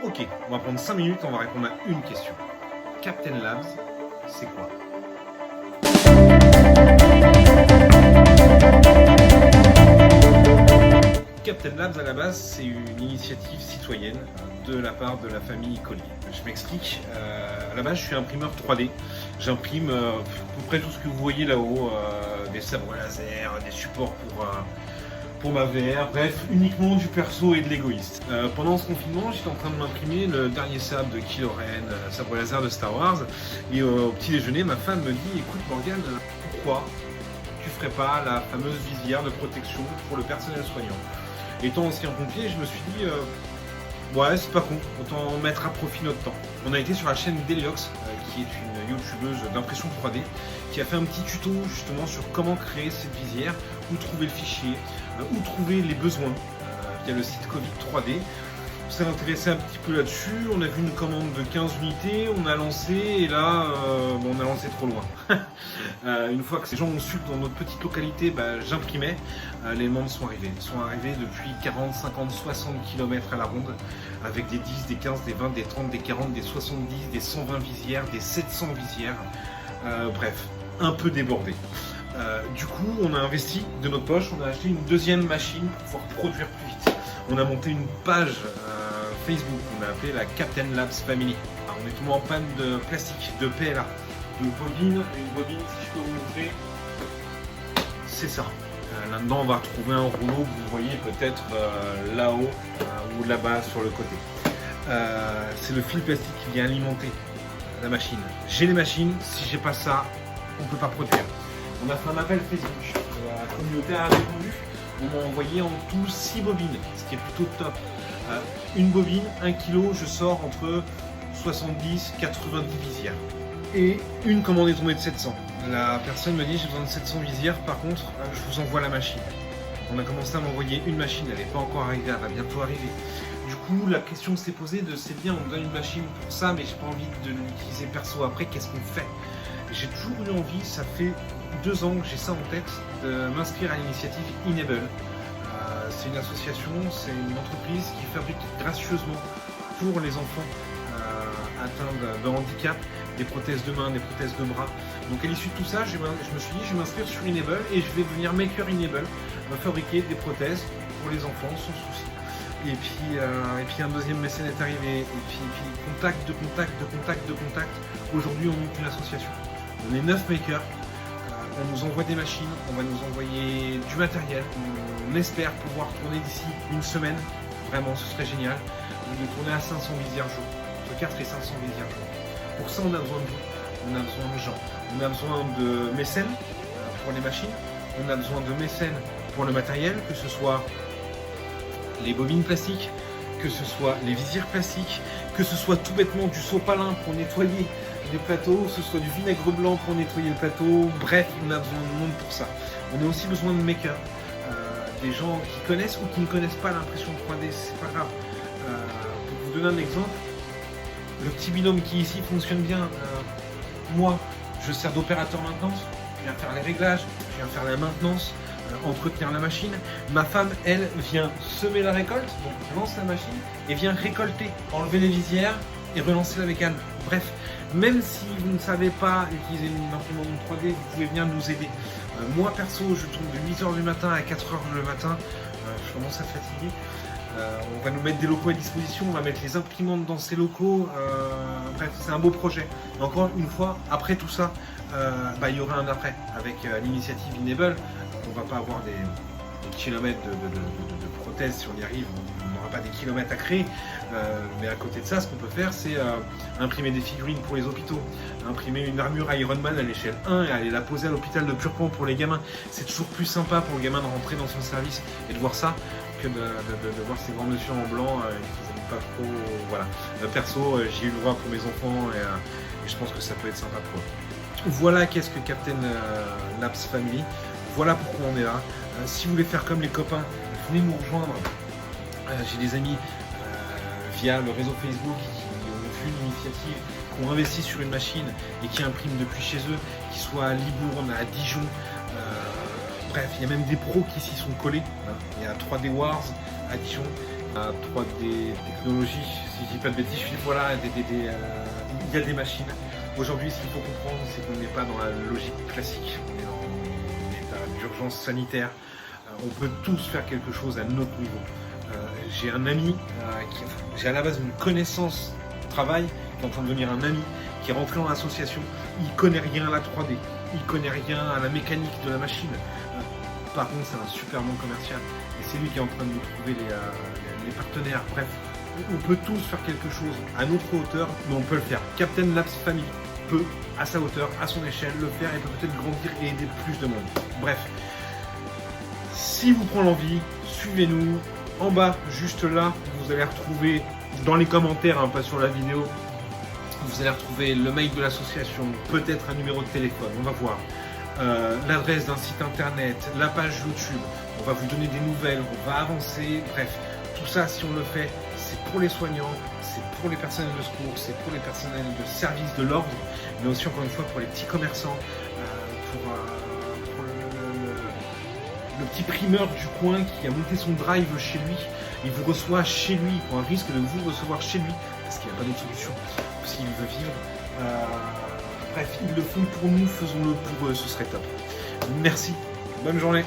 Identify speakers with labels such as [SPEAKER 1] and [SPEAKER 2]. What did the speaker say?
[SPEAKER 1] Ok, on va prendre 5 minutes, on va répondre à une question. Captain Labs, c'est quoi? Captain Labs, à la base, c'est une initiative citoyenne de la part de la famille Collier. Je m'explique. À la base, je suis imprimeur 3D. J'imprime à peu près tout ce que vous voyez là-haut, des sabres laser, des supports pour ma VR, bref, uniquement du perso et de l'égoïste. Pendant ce confinement, j'étais en train de m'imprimer le dernier sabre de Kylo Ren, sabre laser de Star Wars. Et au petit déjeuner, ma femme me dit, écoute Morgane, pourquoi tu ferais pas la fameuse visière de protection pour le personnel soignant? Étant ancien pompier, je me suis dit, ouais, c'est pas con, autant mettre à profit notre temps. On a été sur la chaîne Deliox, qui est une youtubeuse d'impression 3D, qui a fait un petit tuto justement sur comment créer cette visière, où trouver le fichier, où trouver les besoins via le site Covid 3D. On s'est intéressé un petit peu là-dessus, on a vu une commande de 15 unités, on a lancé et là, on a lancé trop loin. Une fois que ces gens ont su que dans notre petite localité, j'imprimais, les demandes sont arrivées. Ils sont arrivés depuis 40, 50, 60 km à la ronde, avec des 10, des 15, des 20, des 30, des 40, des 70, des 120 visières, des 700 visières. Bref, un peu débordé. Du coup, on a investi de notre poche, on a acheté une deuxième machine pour pouvoir produire plus vite. On a monté une page Facebook, on a appelé la Captain Labs Family. Alors, on est tombé en panne de plastique, de PLA, de bobine. Une bobine, si je peux vous montrer, c'est ça. Là-dedans, on va retrouver un rouleau que vous voyez peut-être là-haut ou là-bas sur le côté. C'est le fil plastique qui vient alimenter la machine. J'ai les machines, si j'ai pas ça, on ne peut pas produire. On a fait un appel Facebook, la communauté a répondu. On m'a envoyé en tout 6 bobines, ce qui est plutôt top. Une bobine, 1 kg, je sors entre 70 90 visières. Et une commande est tombée de 700. La personne me dit j'ai besoin de 700 visières, par contre je vous envoie la machine. On a commencé à m'envoyer une machine, elle n'est pas encore arrivée, elle va bientôt arriver. Du coup la question s'est posée de c'est bien, on me donne une machine pour ça, mais j'ai pas envie de l'utiliser perso après, qu'est-ce qu'on fait? J'ai toujours eu envie, ça fait 2 ans que j'ai ça en tête, de m'inscrire à l'initiative Enable. C'est une association, c'est une entreprise qui fabrique gracieusement pour les enfants atteints de handicap des prothèses de main, des prothèses de bras. Donc à l'issue de tout ça, je me suis dit je vais m'inscrire sur Enable et je vais devenir maker Enable, fabriquer des prothèses pour les enfants sans souci. Et puis un deuxième mécène est arrivé, et puis contact. Aujourd'hui on monte une association. On est 9 makers, on nous envoie des machines, on va nous envoyer du matériel, on espère pouvoir tourner d'ici une semaine, vraiment ce serait génial, de tourner à 500 visières jour, entre 4 et 500 visières jour. Pour ça on a besoin de vous, on a besoin de gens, on a besoin de mécènes pour les machines, on a besoin de mécènes pour le matériel, que ce soit les bobines plastiques, que ce soit les visières plastiques, que ce soit tout bêtement du sopalin pour nettoyer les plateaux, que ce soit du vinaigre blanc pour nettoyer le plateau, bref, on a besoin de monde pour ça. On a aussi besoin de makers, des gens qui connaissent ou qui ne connaissent pas l'impression 3D, c'est pas grave. Pour vous donner un exemple, le petit binôme qui ici fonctionne bien, moi je sers d'opérateur maintenance, je viens faire les réglages, je viens faire la maintenance, entretenir la machine. Ma femme, elle, vient semer la récolte, donc lance la machine et vient récolter, enlever les visières et relancer la bécane. Bref, même si vous ne savez pas utiliser une imprimante 3D, vous pouvez bien nous aider. Moi perso, je tourne de 8h du matin à 4h le matin, je commence à fatiguer. On va nous mettre des locaux à disposition, on va mettre les imprimantes dans ces locaux, bref, c'est un beau projet. Et encore une fois, après tout ça, il y aura un après, avec l'initiative Enable. On va pas avoir des kilomètres de prothèses si on y arrive, on n'aura pas des kilomètres à créer, mais à côté de ça, ce qu'on peut faire, c'est imprimer des figurines pour les hôpitaux, imprimer une armure Iron Man à l'échelle 1 et aller la poser à l'hôpital de Purpan pour les gamins. C'est toujours plus sympa pour le gamin de rentrer dans son service et de voir ça que de voir ces grands messieurs en blanc qui n'aiment pas trop. Voilà. Perso, j'y ai eu le droit pour mes enfants et je pense que ça peut être sympa pour eux. Voilà qu'est-ce que Captain Labs Family. Voilà pourquoi on est là. Si vous voulez faire comme les copains, venez nous rejoindre. J'ai des amis via le réseau Facebook qui ont vu une initiative, qui ont investi sur une machine et qui impriment depuis chez eux, qui soient à Libourne, à Dijon. Bref, il y a même des pros qui s'y sont collés. Il y a 3D Wars à Dijon. La 3D technologie, si je dis pas de bêtises, Philippe, voilà, il y a des machines. Aujourd'hui, ce qu'il faut comprendre, c'est qu'on n'est pas dans la logique classique. On est dans un état d'urgence sanitaire. On peut tous faire quelque chose à notre niveau. J'ai un ami, j'ai à la base une connaissance au travail, qui est en train de devenir un ami, qui est rentré dans l'association. Il connaît rien à la 3D, il connaît rien à la mécanique de la machine. Par contre, c'est un super bon commercial. Et c'est lui qui est en train de nous trouver les partenaires. Bref, on peut tous faire quelque chose à notre hauteur, mais on peut le faire. Captain Labs Family peut, à sa hauteur, à son échelle, le faire et peut peut-être grandir et aider plus de monde. Bref, si vous prend l'envie, suivez-nous. En bas, juste là, vous allez retrouver dans les commentaires, hein, pas sur la vidéo, vous allez retrouver le mail de l'association, peut-être un numéro de téléphone, on va voir. L'adresse d'un site internet, la page YouTube, on va vous donner des nouvelles, on va avancer, bref, tout ça si on le fait, c'est pour les soignants, c'est pour les personnels de secours, c'est pour les personnels de service de l'ordre, mais aussi encore une fois pour les petits commerçants, pour le petit primeur du coin qui a monté son drive chez lui, il vous reçoit chez lui, il prend un risque de vous recevoir chez lui, parce qu'il n'y a pas d'autre solution, s'il veut vivre. Bref, ils le font pour nous, faisons-le pour eux, ce serait top. Merci, bonne journée.